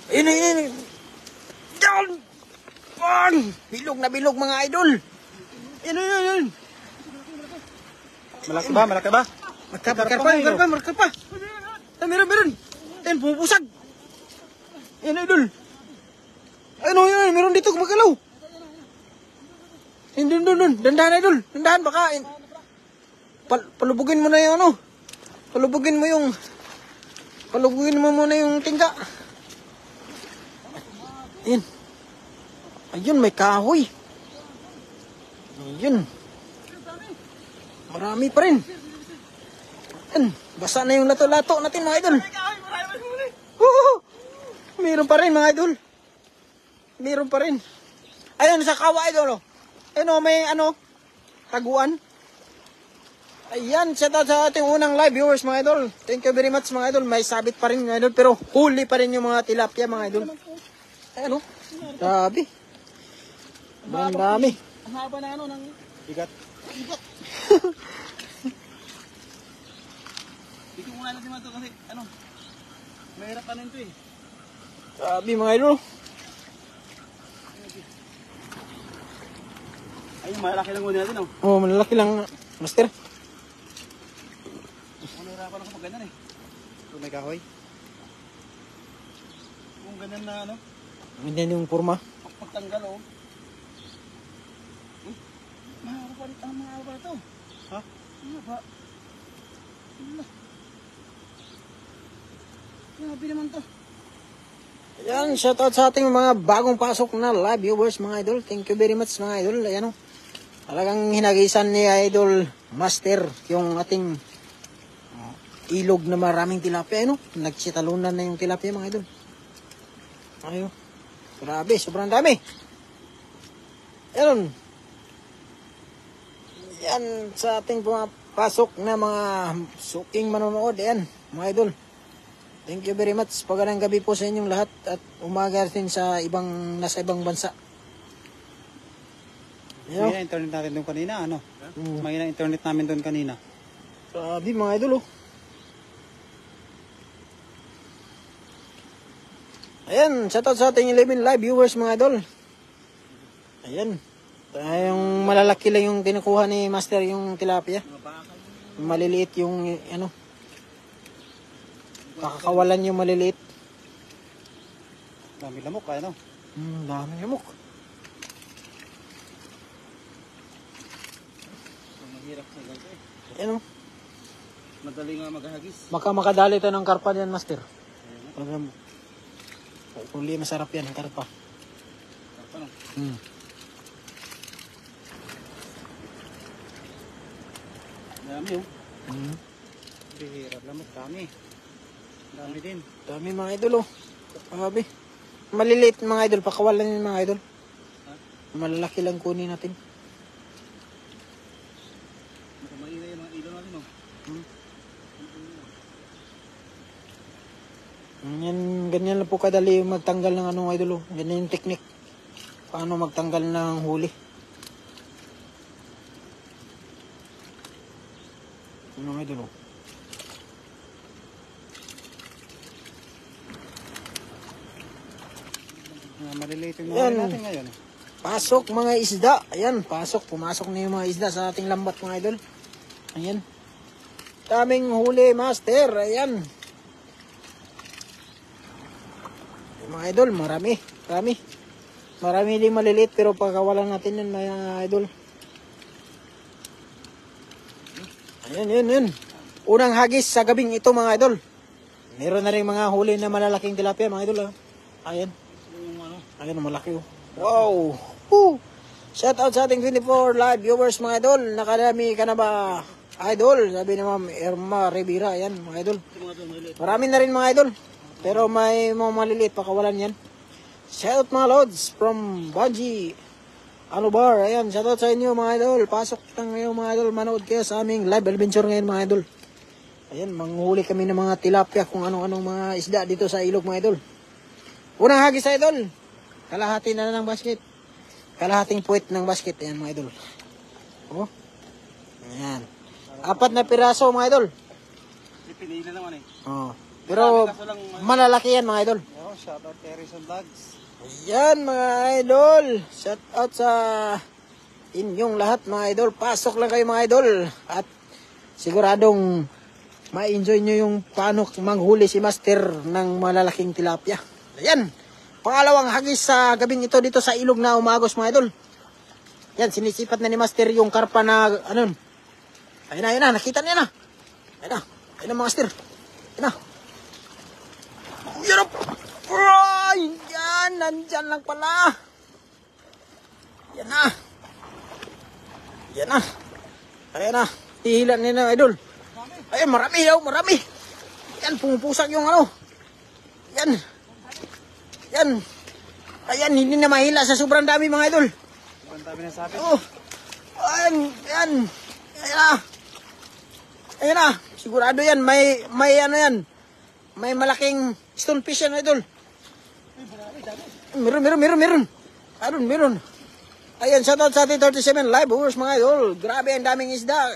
Ayun. Yan! Pan! Bilog na bilog mga idol. Ayun. Malaki ba? Malaki ba? Marka pa. Meron. Ayun, pumupusag. Ayun, idol. Ayun, meron dito kumagalaw. Ayun, dun. Dandahan, idol. Dandahan, baka. Palubugin mo na yung ano. Palubugin mo muna yung tingga. Ayun, may kahoy. Ayun. Marami pa rin. Ayun, basa na yung lato-lato natin mga idol. Meron pa rin mga idol. Meron pa rin. Ayun, sa kawa idol. Ayun, may taguan. Ayan, shout out sa ating unang live viewers mga idol. Thank you very much mga idol. May sabit pa rin mga idol, pero huli pa rin yung mga tilapia mga idol. Ayun, grabe. Ang dami. Ang haba na ng bigat. Dito muna natin ito kasi mahirap ito eh. Grabe mga idol. Ayun, malaki lang muna natin Malalaki lang, master. Nahirapan ako pag ganyan eh. Kung may kahoy. Kung ganyan na Ganyan yung forma. pagtanggal mahaba pa ito. Ha? Mahaba. Grabe naman to. Ayan, shout out sa ating mga bagong pasok na live viewers mga idol. Thank you very much mga idol. Ayan talagang hinagisan ni Idol Master yung ating ilog na maraming tilapia. Nagsitalunan na yung tilapia mga idol. Ayun. Grabe, sobrang dami. Ayan. Yan sa ating pumapasok na mga suking manonood. Ayan, mga idol. Thank you very much. Pagandang gabi po sa inyong lahat at umaga din sa nasa ibang bansa. Mahina internet natin doon kanina, Mahina internet namin doon kanina. Grabe mga idol, Ayan, shoutout sa ating 11 live viewers mga idol. Ayan. Yung malalaki lang yung kinukuha ni Master yung tilapia. Maliliit yung kakakawalan yung maliliit. Dami lamok Dami lamok. Mahirap sa ganito eh. Ayan Madali nga maghagis. makadali tayo ng karpa yan, Master. Huli, masarap yan, karpa. Karpa Dami Bihirap lamok, dami. Dami din. Dami mga idol, Grabe. Maliliit mga idol, pakawalan yung mga idol. Malalaki lang kunin natin. Maingay yung mga ilaw natin Ganyan lang po kadali magtanggal ng idol. Ganyan yung technique. Paano magtanggal ng huli. Idol. Maliliit yung mga natin ngayon. Pasok mga isda. Ayan, pumasok na yung mga isda sa ating lambat mga idol. Ayan. Daming huli, Master. Ayan. Mga idol, marami. Marami din maliliit pero pagkawalan natin yun mga idol. Ayan. Unang hagis sa gabing ito mga idol. Meron na rin mga huli na malalaking tilapia mga idol. Ayan. Ayan, malaki Wow. Shout out sa ating 24 live viewers mga idol. Nakadami ka na ba idol? Sabi ni Ma'am Irma Rivera. Ayan mga idol. Marami na rin mga idol. Pero may mga maliliit pakawalan yan. Shout out mga lods from Bungie Alubar. Ayan, shout out sa inyo mga idol. Pasok na ngayon mga idol. Manood kayo sa aming live adventure ngayon mga idol. Ayan, manghuli kami ng mga tilapia kung anong mga isda dito sa ilog mga idol. Unang hagis idol. Kalahati na ng basket. Kalahating puwet ng basket. Ayan mga idol. Ayan. 4 na piraso mga idol. Pinili naman Pero malalaki yan mga idol. Shout out kay Rizal Vlogs. Ayan mga idol. Shout out sa inyong lahat mga idol. Pasok lang kayo mga idol. At siguradong ma-enjoy nyo yung paano manghuli si Master ng malalaking tilapia. Ayan. Pangalawang hagis sa gabing ito dito sa ilog na umagos mga idol. Yan, sinisipat na ni Master yung karpa na ano. Ayun na, nakita niya na. Ayun na Master. Ayun na. Yan o. Ay, yan, nandyan lang pala. Yan na. Ayan na. Hihilan nila idol. Ayan, marami daw, marami. Yan, pumupusak yung ano. Yan. Ayan, hindi na mahila sa sobrang dami mga idol. Sobrang dami na sabi. Oh. Ayan. Ayan na. Sigurado yan, may ano yan. May malaking stonefish yan idol. Meron. Ayan, shoutout sa ating 37 live viewers mga idol. Grabe, ang daming isda.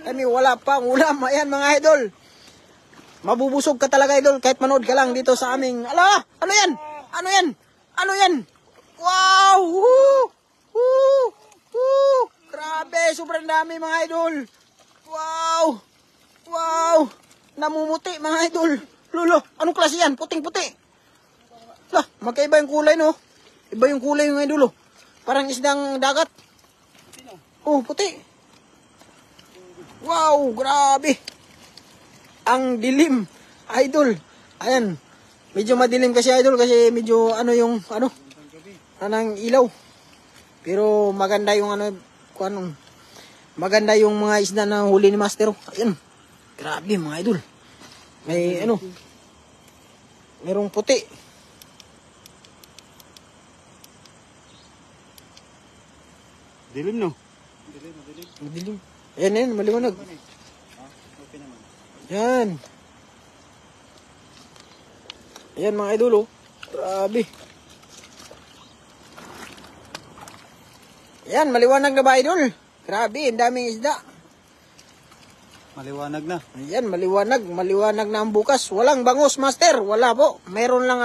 Kami wala pang ulam. Ayan mga idol. Mabubusog ka talaga idol kahit manood ka lang dito sa aming... Ala! Ano yan? Wow! Grabe, sobrang dami mga idol. Wow! Namumuti mga idol. Lolo, anong klase yan? Puting-puti. Lah, magkaiba yung kulay no. Iba yung kulay yung idol. Parang isdang dagat. Oh, puti. Wow, grabe. Ang dilim, idol. Ayan. Medyo madilim kasi idol kasi medyo ano yung anang ilaw. Pero maganda yung maganda yung mga isda na huli ni Master. Ayan. Grabe mga idol. May merong puti. Dilim no? Madilim. Ayan, maliwanag. Okay naman. Ayan mga idol oh. Grabe. Ayan, maliwanag na ba idol? Grabe, ang daming isda. Maliwanag na. Ayan, maliwanag na ang bukas. Walang bangus, Master. Wala po. Meron lang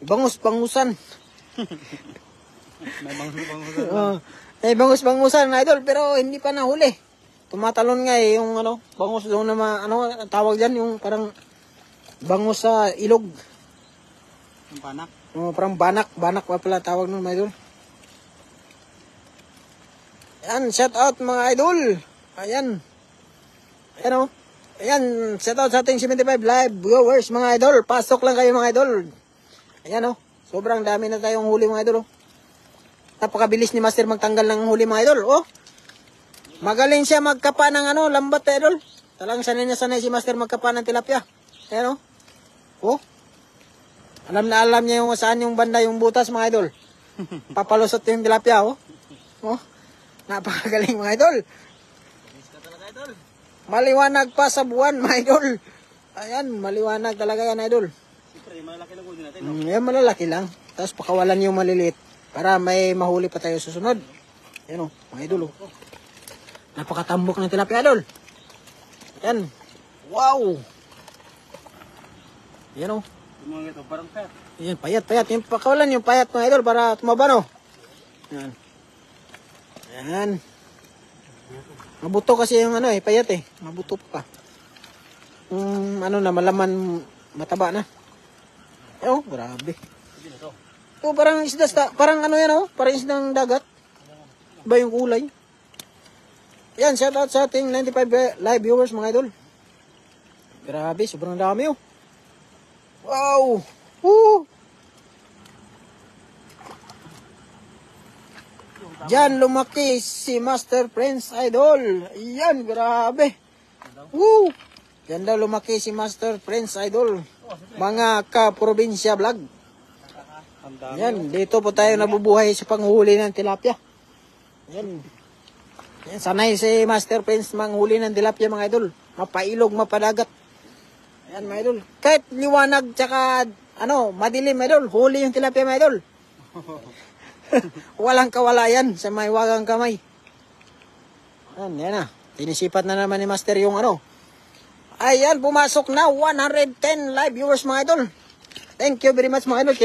bangus-bangusan. May bangus-bangusan. May bangus-bangusan idol pero hindi pa nahuli. Tumatalon nga yung bangus doon na tawag diyan yung parang bangus sa ilog. Yung panak. Parang banak pa pala tawag nun mga idol. Ayan, shout out mga idol. Ayan, shout out sa ating 75 live viewers mga idol. Pasok lang kayo mga idol. Ayan sobrang dami na tayong huli mga idol Napakabilis ni Master magtanggal ng huli mga idol. Magaling siya magkapa ng lambat idol. Talagang sanay si Master magkapa ng tilapia. Ayan Alam niya yung saan yung banda yung butas mga idol. Papalusot yung tilapia Napakagaling mga idol. Maliwanag pa sa buwan mga idol. Ayan, maliwanag talaga yan idol. Siyempre, malalaki lang huli natin. Yan malalaki lang. Tapos pakawalan yung maliliit. Para may mahuli pa tayo susunod. Ayan mga idol Napakatambok ng tilapia idol. Ayan. Wow. Ayan Yung mga ito, parang pet. Ayan, payat. Yung pakawalan yung payat mga idol para tumaba Ayan. Mabuto kasi yung payat Mabuto pa. Malaman mataba na. Grabe. Parang isda, parang parang isdang dagat. Iba yung kulay. Yan, shout out sa ating 95 live viewers mga idol. Grabe, sobrang dami Wow! Diyan lumaki si Master Prince Idol. Yan, grabe. Diyan daw lumaki si Master Prince Idol. Mga ka-probinsya vlog. Yan, dito po tayo nabubuhay sa panghuli ng tilapia. Yan, sanay si Master Prince manghuli ng tilapia mga idol. Mapailog, mapadagat. Ayan mga idol. Kahit liwanag tsaka madilim mga idol. Huli yung tilapia mga idol. Walang kawala yan sa may wagang kamay. Yan na. Tinisipat na naman ni Master yung Ayan, pumasok na 110 live viewers mga idol. Thank you very much mga idol.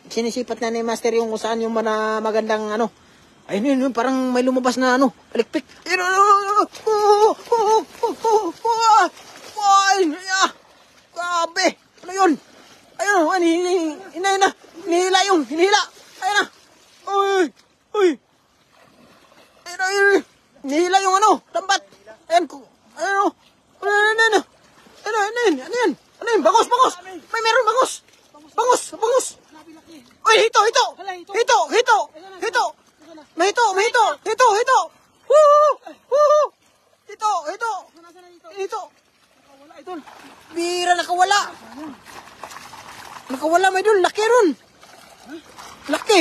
Sinisipat na ni Master yung kung saan yung mga magandang ano. Ayun yun, parang may lumabas na ano, palikpik. Grabe. Ano yun? Ayun, hinihila yung, hinihila. Ayun na. Uy, uy. Ayun, hinihila yung ano, lambat. Ayun, ano, ano yan? Bangos. May meron bangos. Bangos. Uy, hito. May hito. Woo! Hito. Bira, nakawala. Nakawala, may idol. Laki ron. Laki.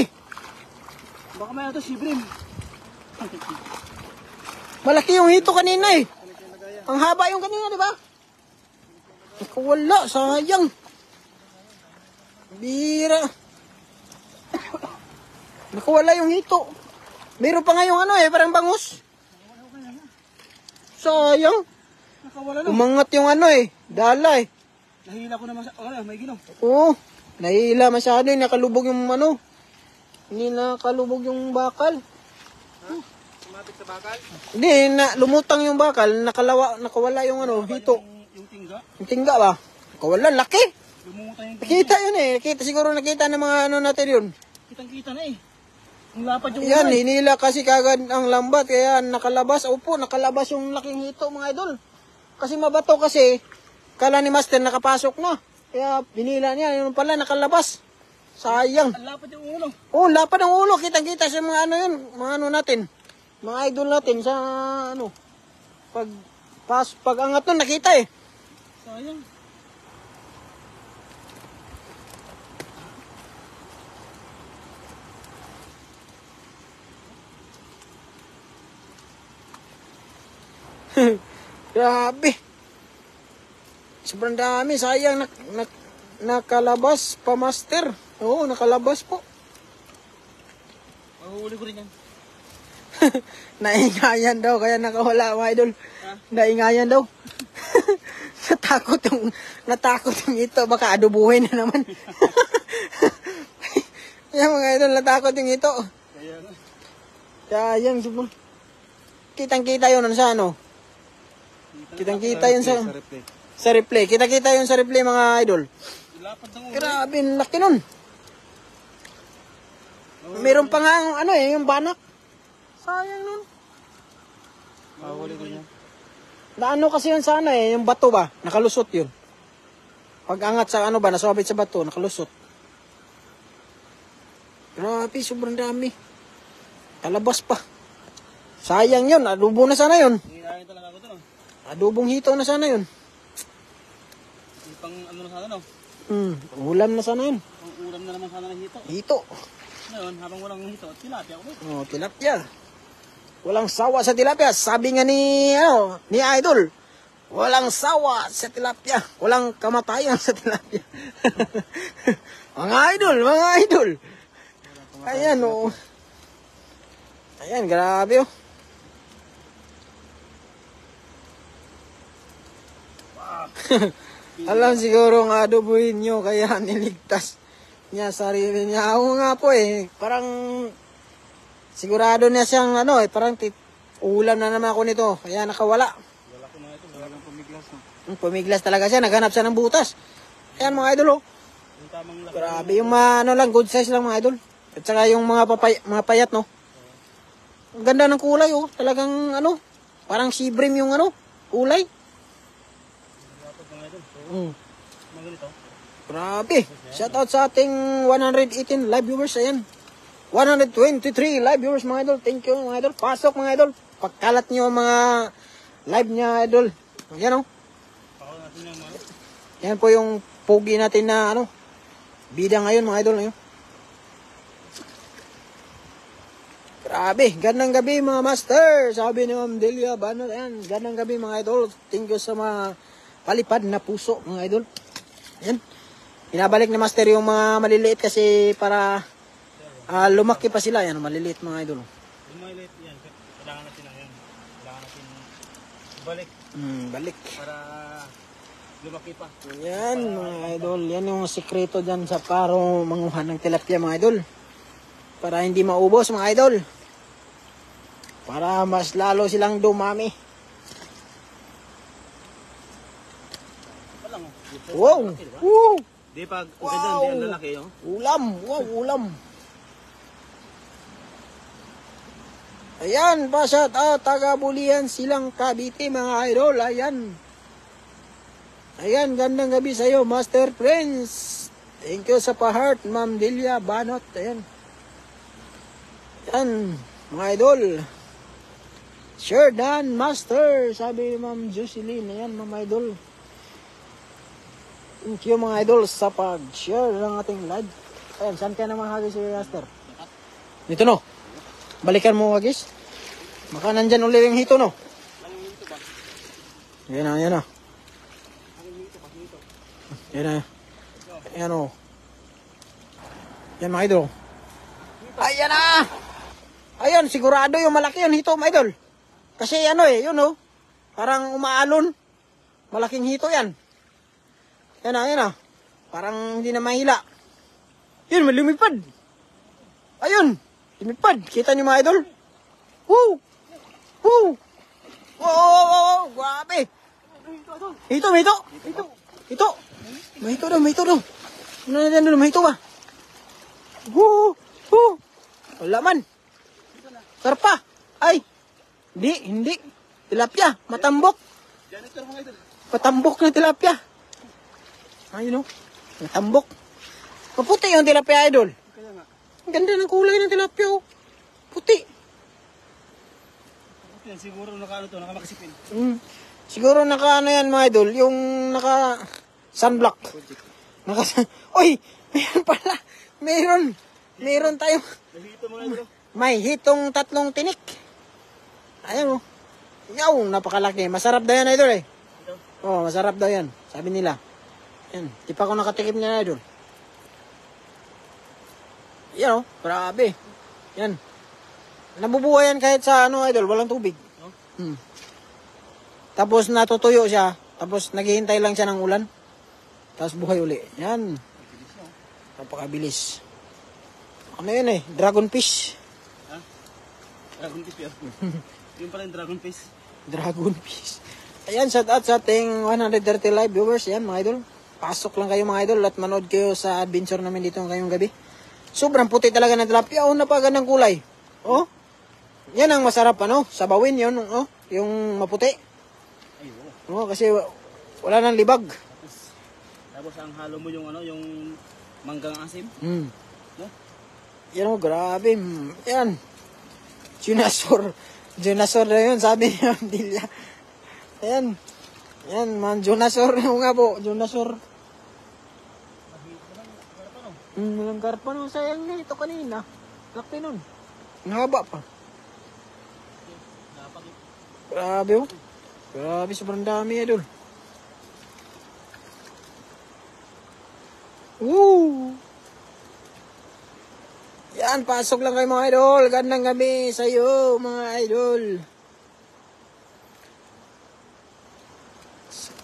Baka may ito si Brim. Malaki yung hito kanina eh. Ang haba yung kanina, di ba? Nakawala, sayang. Bira. Nakawala yung hito. Meron pa nga yung ano eh, parang bangus. Sayang. Nakawala na. Umangat yung ano eh, dala eh. Nahila ko naman sa... may ginaw. Oo, nahihila masyado eh, nakalubog yung ano. Hindi nakalubog yung bakal. Tumatik sa bakal? Hindi, lumutang yung bakal, nakawala yung ano, hito. Yung tingga? Yung tingga ba? Nakawala, laki. Lumutang yung tingga. Nakita yun eh, siguro nakita ng mga ano natin yun. Kitang-kita na eh. Ang lapad yung Yan, hinila kasi kagad ang lambat, kaya nakalabas. Opo, nakalabas yung laking hito mga idol. Kasi mabato kasi, kala ni Master nakapasok na. Kaya hinila niya, yun pala nakalabas. Sayang. Ang lapad yung ulo. Oh, lapad ng ulo, kitang-kita sa mga ano yun, mga ano natin. Mga idol natin sa ano. Pag angat nun, nakita eh. Sayang. Grabe. Sobrang dami. Sayang nakalabas pa Master. Oo, nakalabas po. Mahuli ko rin yan. Naingayan daw, kaya nakawala mga idol. Naingayan daw. natakot yung ito. Baka adubuhin na naman. Yan mga idol, natakot yung ito. Kaya nga. Sayang. Kitang-kita yun sa ano. Kitang-kita yun sa replay. Kita-kita yun sa replay mga idol. Lapad ng ulo. Grabe, ang laki nun. Meron pa nga ang ano eh, yung banak. Sayang nun. Mahuli ko yan. Naano kasi yun sa ano eh, yung bato ba? Nakalusot yun. Pag angat sa ano ba, nasabit sa bato, nakalusot. Grabe, sobrang dami. Kalabas pa. Sayang yun, adobo na sana yun. Hirahin talaga ako ito no. Adobong hito na sana yun. Yung pang ano na sana no. Ulam na sana yun. Pang ulam na naman sana ng hito. Hito. Ngayon, habang walang hito, tilapia ako. Oh, tilapia. Walang sawa sa tilapia. Sabi nga ni Idol, walang sawa sa tilapia. Walang kamatayan sa tilapia. mga idol. Ayan, oh. Ayan, grabe, oh. Alam siguro nga adobuhin nyo, kaya niligtas niya sarili niya. Ako nga po eh, parang sigurado niya siyang ano eh, parang ulam na naman ako nito, kaya nakawala. Wala ko mga ito, walang pumiglas no. Pumiglas talaga siya, naghanap siya ng butas. Ayan mga idol, oh. Yung tamang laki. Grabe yung mga ano lang, good size lang mga idol. At saka yung mga payat, no. Ang ganda ng kulay, oh. Talagang ano, parang sea bream yung ano, kulay. Lapad mga ito. Mga ganito. Grabe. Shout out sa ating 118 live viewers. Ayan. 123 live viewers mga idol. Thank you mga idol. Pasok mga idol. Pagkalat nyo ang mga live niya idol. Ayan o. Pakaw natin yung mga. Yan po yung pogi natin na ano. Bida ngayon mga idol. Ngayon. Grabe. Gandang gabi mga master. Sabi ni Ma'am Delia Banot. Ayan. Gandang gabi mga idol. Thank you sa mga palipad na puso mga idol. Ayan. Pinabalik ni Master yung mga maliliit kasi para lumaki pa sila. Yan, maliliit mga idol. Yung mga liit yan, kailangan natin lang yan. Kailangan natin balik Balik. para Lumaki pa. Yan mga idol, yan yung sikreto dyan sa paro manguha ng tilapia mga idol. Para hindi maubos mga idol. Para mas lalo silang dumami. Walang. Wow! Woo! Di pag ang Wow! ganda hindi ang lalaki oh. Ulam! Wow, ulam! Ayan, pa shout out, taga Bulian silang Cavite mga idol, ayan. Ayan, gandang gabi sa'yo, Master Prince. Thank you sa pa-heart, Ma'am Delia Banot, ayan. Ayan, mga idol. Sure done, Master, sabi ni Ma'am Jocelyn, ayan mga idol. Thank you mga idol sa pag-share ng ating live. Ayan, saan ka naman hagis si Master? Dito no. Balikan mo hagis. Baka nandyan ulit yung hito no. Yan na, yan na. Yan na. Yan o. Yan mga idol. Ayan na. Ayan, sigurado yung malaki yung hito mga idol. Kasi ano yun o. Parang umaalon. Malaking hito yan. Yan na. Parang hindi na mahila. Yun, may lumipad. Ayun. Lumipad. Kita niyo mga idol? Woo! Woo! Wow! Grabe! Hito. May hito daw. Ano na dyan doon? May hito ba? Woo! Wala man. Karpa. Ay! Hindi. Tilapia. Matambok. Patambok na tilapia. Ayun o. Matambok. Maputi yung tilapia idol. Ang ganda ng kulay ng tilapia o. Puti. Yan siguro nakamakasipin. Siguro naka ano yan mga idol. Yung naka sunblock. Oy! Mayroon pala. Mayroon tayo. Nahito mga idol. May hitong 3 tinik. Ayan o. Yaw, napakalaki. Masarap daw yan idol eh. Oo, masarap daw yan. Sabi nila. Yan. Di pa ako nakatikim niya idol. Yan o. Grabe. Yan. Nabubuhay yan kahit sa ano idol. Walang tubig. Tapos natutuyo siya. Tapos naghihintay lang siya ng ulan. Tapos buhay uli. Yan. Napakabilis. Ano yun eh? Dragon fish. Ha? Dragon fish yan. Yung pala yung dragon fish. Dragon fish. Ayan, shout out sa ating 130 live viewers. Yan mga idol. Pasok lang kayo mga idol at manood kayo sa adventure namin dito ngayong gabi. Sobrang puti talaga ng tilapia. Oh, napagandang kulay. Oh. Yan ang masarap ano. Sabawin yun. Oh. Yung maputi. Oh, kasi wala nang libag. Tapos ang halo mo yung ano, yung manggang asim. No? Yan oh, grabe. Yan. Junasor na yun, sabi niya. Dilya. Ayan. Yan, man. Junasor yung nga po. Junasor. Walang karpa no. Sayang nga ito kanina. Laki nun. Nahaba pa. Grabe oh. Grabe, sobrang dami idol. Woo! Yan, pasok lang kayo mga idol. Gandang gabi sa iyo mga idol.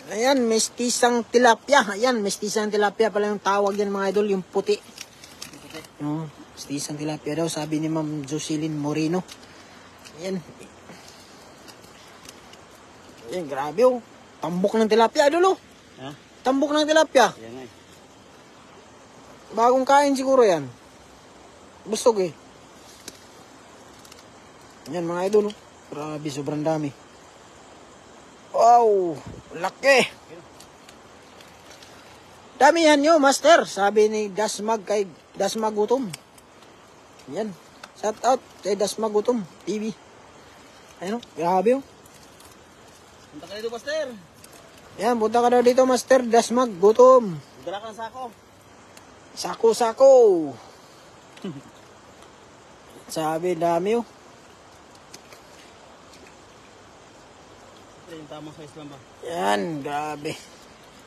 Ayan, mestisang tilapia. Ayan, mestisang tilapia pala yung tawag yan mga idol. Yung puti. No, mestisang tilapia daw, sabi ni Ma'am Jocelyn Moreno. Ayan. Ayan, grabe oh. Tambok ng tilapia idol oh. Ha? Tambok ng tilapia. Yan nga eh. Bagong kain siguro yan. Busog eh. Yan mga idol. Grabe, sobrang dami. Wow, laki. Dami yan nyo, master. Sabi ni Dasmag kay Dasmag Gutom. Yan. Shout out kay Dasmag Gutom TV. Ayun, grabe oh. Punta ka dito, Master. Yan, punta ka daw dito, Master Dasmag Gutom. Dala ka ng sako. Sako-sako. Sabi, dami oh. Yung tamang size lang ba? Yan, grabe.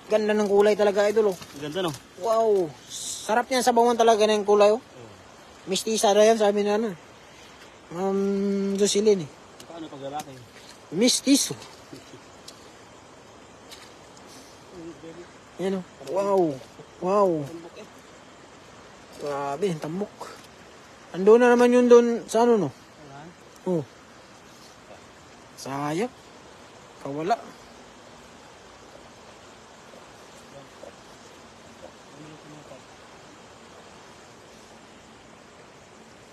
Ganda ng kulay talaga, idol oh. Ganda no? Wow. Sarap niyan sa bangon talaga na yung kulay oh. Mistisa na yan, sabi na ano. Jocelyn eh. Paano pag lalaki? Mistiso. Ayan o. Wow. Wow. Tambok eh. Grabe, tambok. Ando na naman yun doon sa ano no? Ayan. Oh. Sayang. Kawala.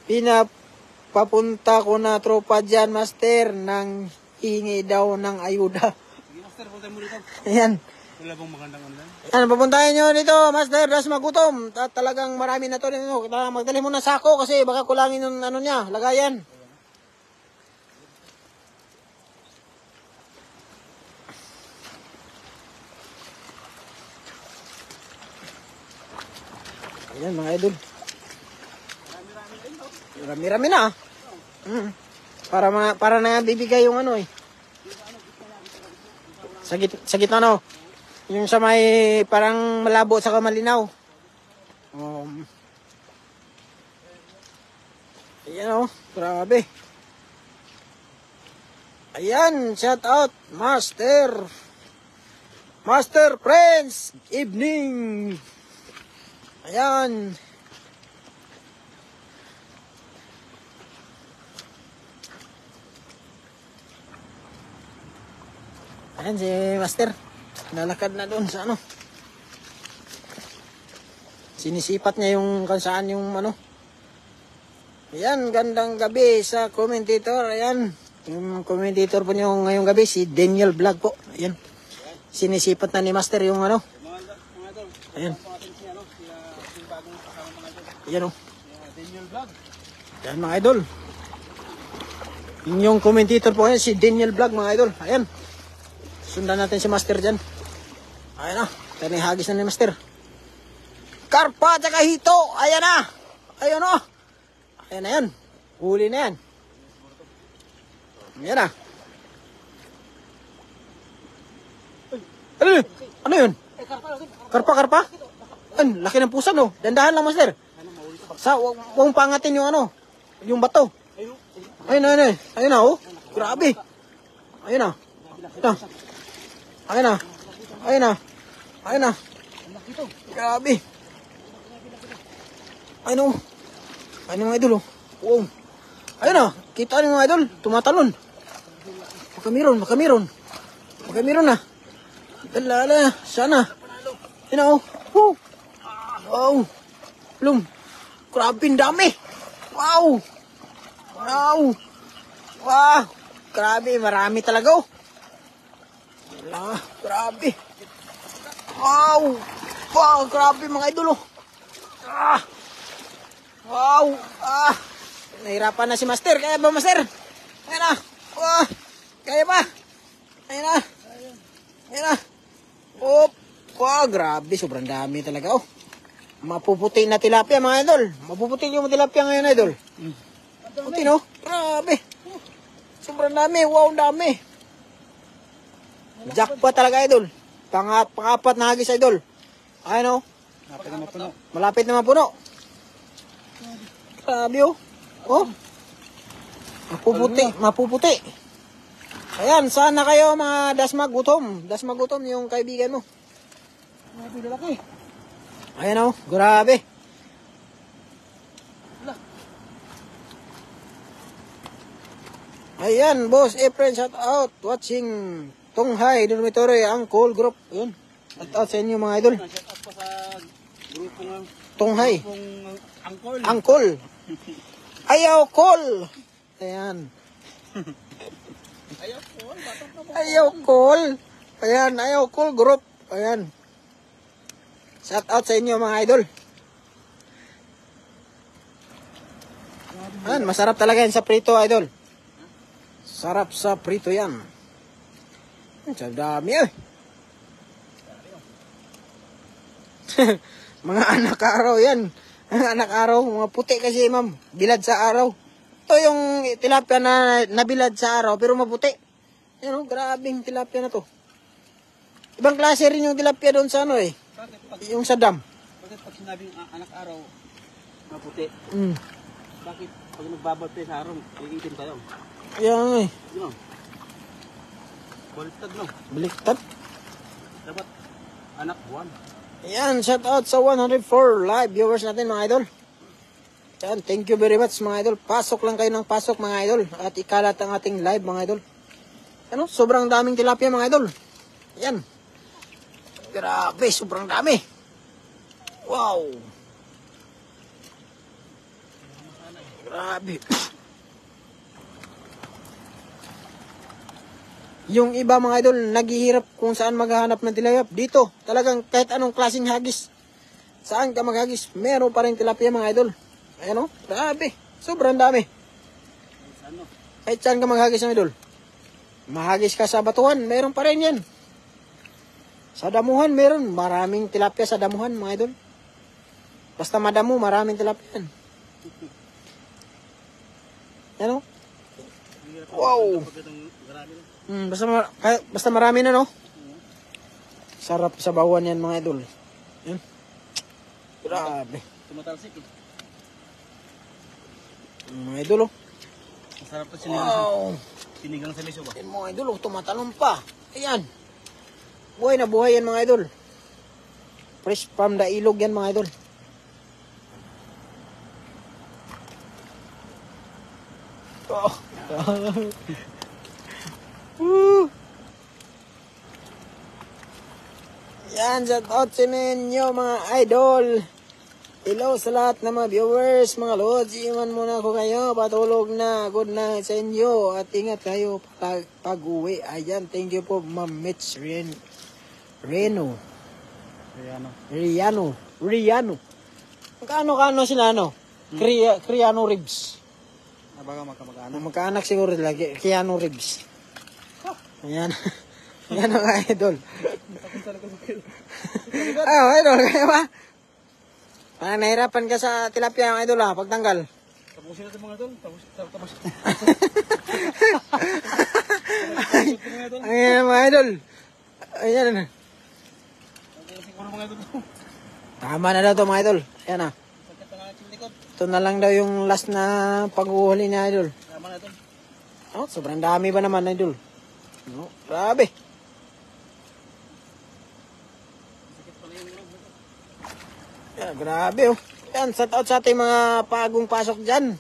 Pinapapunta ko na tropa dyan, master, nang hingi daw ng ayuda. Sige, master, punta mo dito. Ayan. Wala bang magandang ano yan? Yan, papuntahin nyo dito, master, das magutom. At talagang marami na to. Magdali mo na sako kasi baka kulangin yung ano niya, lagayan. Ayan mga idol. Marami-rami na. Para na bibigay yung ano eh. Sa gitna no. Yung sa may parang malabo sa malinaw. Ayan oh, grabe. Ayan, shout out Master. Master Friends, evening. Ayan. Ayan si Master. Nalakad na doon sa ano. Sinisipat niya yung kung saan yung ano. Ayan, gandang gabi sa commentator. Ayan. Yung commentator po niyo ngayong gabi, si Daniel Vlog po. Ayan. Sinisipat na ni Master yung ano. Mga idol. Ayan. Yung bagong kasama mga idol. Ayan o. Daniel Vlog. Ayan mga idol. Yung commentator po ngayon, si Daniel Vlog mga idol. Ayan. Sundan natin si Master dyan. Ayan na. Tanihagis na ni Master. Karpa tsaka hito. Ayan na. Ayan o. Ayan na yan. Huli na yan. Ayan na. Ano yun? Karpa. An, laki ng pusa no. Dandahan lang Master. Huwag pangatin yung ano. Yung bato. Ayun na oh. Grabe. Ayun na. Ayun na. Grabe. Ayun mga idol oh. Wow. Ayun na. Kita niyo mga idol. Tumatalon. Makamiron na. Dala. Sana. Ayun na oh. Wow. Plum. Grabe, dami. Wow. Grabe, marami talaga oh. Grabe. Wow, grabe mga idol oh. Wow. Nahirapan na si Master. Kaya ba Master? Ayan na. Kaya ba? Ayan na. Grabe, sobrang dami talaga oh. Mapuputi na tilapia mga idol. Mapuputi yung tilapia ngayon idol. Puti no? Grabe. Sobrang dami. Wow, dami. Jackpot talaga idol. Pang-apat na hagis idol. Ayun o. Malapit na mapuno. Grabe o. Oh. Mapuputi. Ayan, saan na kayo mga dasmagutom? Dasmagutom yung kaibigan mo. Grabe lalaki. Ayan o. Grabe. Ayan, boss Efren, shout out. Watching Tonghay, Dormitory, Angkol Group. Yun. Shout out sa inyo mga idol. Shout out pa sa grupo ng Tonghay. Angkol. Angkol. Ayaw call. Ayan. Ayaw call. Ayan, ayaw call group. Ayan. Shout out sa inyo mga idol. Ayan, masarap talaga yan sa prito idol. Sarap sa prito yan. Sa dami eh. Mga anak araw yan. Anak araw, mga puti kasi ma'am. Bilad sa araw. Ito yung tilapia na nabilad sa araw pero maputi. Yan o, grabing tilapia na to. Ibang klase rin yung tilapia doon sa ano eh. Yung sa dam. Bakit pag sinabing anak araw, maputi? Mm. Bakit pag nagbabad tayo sa araw, iitim tayo? Yan eh. Yun o. Baliktad no? Baliktad. Dapat anak buwan. Yan, shout out sa 104 live viewers natin mga idol. Yan, thank you very much mga idol. Pasok lang kayo ng pasok mga idol. At ikalat ang ating live mga idol. Ano, sobrang daming tilapia mga idol. Yan. Grabe, sobrang dami. Wow. Grabe. Yung iba mga idol, naghihirap kung saan maghahanap ng tilapia. Dito, talagang kahit anong klaseng hagis. Saan ka maghagis, meron pa rin tilapia mga idol. Ayan o, grabe. Sobrang dami. Kahit saan ka maghagis mga idol. Mahagis ka sa batuhan, meron pa rin yan. Sa damuhan, meron. Maraming tilapia sa damuhan mga idol. Basta madamo, maraming tilapia yan. Ayan o. Wow. Basta marami na, no? Sarap sa bawan yan, mga idol. Yan. Grabe. Tumatalsik eh. Mga idol, oh. Masarap to sinigang. Wow. Sinigang sa miso ba? Yan, mga idol, oh. Tumatalon pa. Ayan. Buhay na buhay yan, mga idol. Fresh from the ilog yan, mga idol. Oh. Woo! Yan, shout out sa inyo mga idol. Hello sa lahat ng mga viewers, mga lods. Iwan muna ko kayo, patulog na. Good night sa inyo at ingat kayo pag-uwi. Ayan, thank you po Ma'am Mitch Riano. Kano sila, ano? Criano Ribs. Baga magkamag-anak. Magkaanak siguro lagi, Keanu Reeves. Ayan. Ayan ang idol. Idol, kaya ba? Parang nahirapan ka sa tilapia ang idol pagtanggal. Tapusin natin mga idol. Tapos. Ayan mga idol. Ayan. Siguro mga idol. Tama na daw to mga idol. Ayan na. Ito na lang daw yung last na pag-uhuli ni idol. Tama na ito. Oh, sobrang dami ba naman idol? No, grabe. Yeah, grabe oh. Yan, shout out sa ating mga pagong pasok dyan.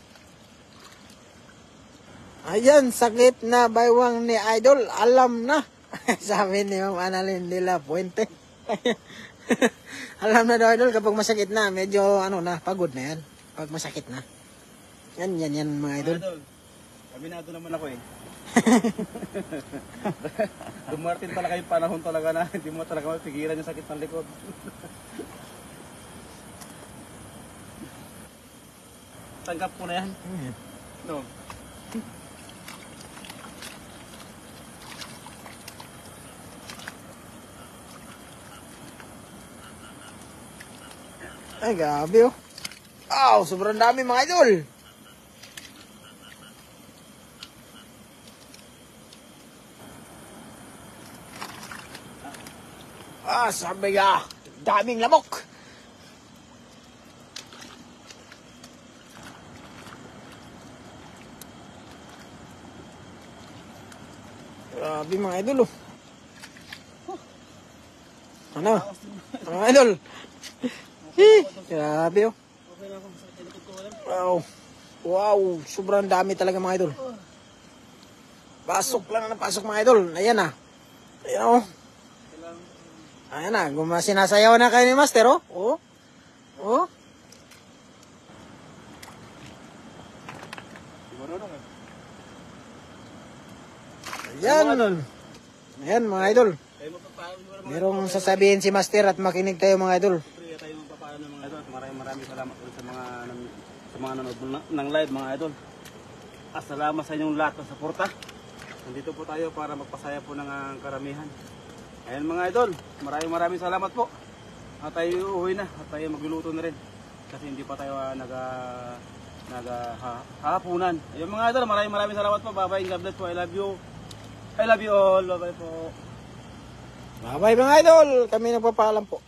Ayan, sakit na baywang ni idol. Alam na. Sabi ni Ma'am Annalyn de la Puente. Alam na daw idol kapag masakit na. Medyo pagod na yan. Pag masakit na. Yan mga idol. Kabinado naman ako eh. Dumartin talaga yung panahon talaga na hindi mo talaga mapigilan yung sakit ng likod. Tanggap ko na yan. No. Ay, grabe oh. Wow, sobrang dami mga idol. Sabi ka, daming lamok. Grabe mga idol oh. Ano? Mga idol. Grabe oh. Wow, sobrang dami talaga mga idol. Pasok lang na pasok mga idol. Ayan na. Ayan oh. Ayan na, sinasayaw na kayo ni Master, oh. Oh. Ayan. Ayan, mga idol. Merong sasabihin si Master at makinig tayo, mga idol. Siyempre, tayo magpapalo ng mga idol. Maraming salamat ulit sa mga nanonood ng live, mga idol. At salamat sa inyong lahat ng suporta. Nandito po tayo para magpasaya po ng karamihan. Ayan mga idol, maraming salamat po. At tayo uuwi na, at tayo magluluto na rin. Kasi hindi pa tayo hahapunan. Ayun mga idol, maraming salamat po. Bye-bye, God bless po. I love you. I love you all. Bye-bye po. Bye-bye mga idol. Kami nagpapaalam po.